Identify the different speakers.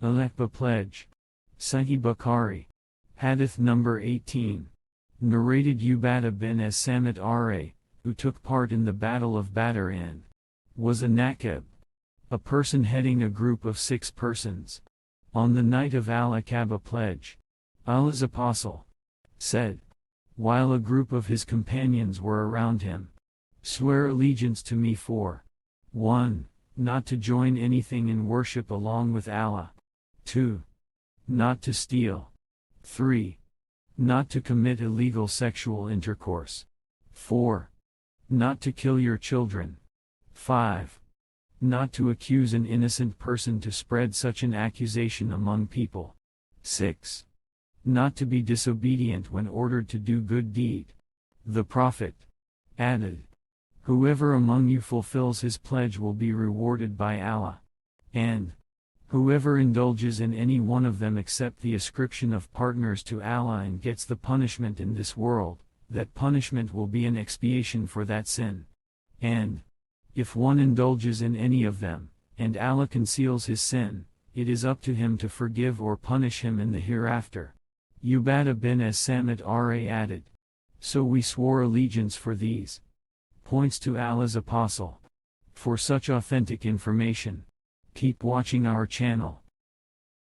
Speaker 1: Al-Aqaba Pledge. Sahih Bukhari. Hadith number 18. Narrated Ubadah bin as-Samit R.A., who took part in the Battle of Badr and was a Naqib, a person heading a group of 6 persons. On the night of Al-Aqaba Pledge, Allah's Apostle said, while a group of his companions were around him, "Swear allegiance to me for 1. Not to join anything in worship along with Allah. 2. Not to steal. 3. Not to commit illegal sexual intercourse. 4. Not to kill your children. 5. Not to accuse an innocent person to spread such an accusation among people. 6. Not to be disobedient when ordered to do good deed." The Prophet added, "Whoever among you fulfills his pledge will be rewarded by Allah. And whoever indulges in any one of them except the ascription of partners to Allah and gets the punishment in this world, that punishment will be an expiation for that sin. And if one indulges in any of them, and Allah conceals his sin, it is up to him to forgive or punish him in the hereafter." Ubadah bin as-Samit R.A. added, "So we swore allegiance for these points to Allah's Apostle." For such authentic information, keep watching our channel.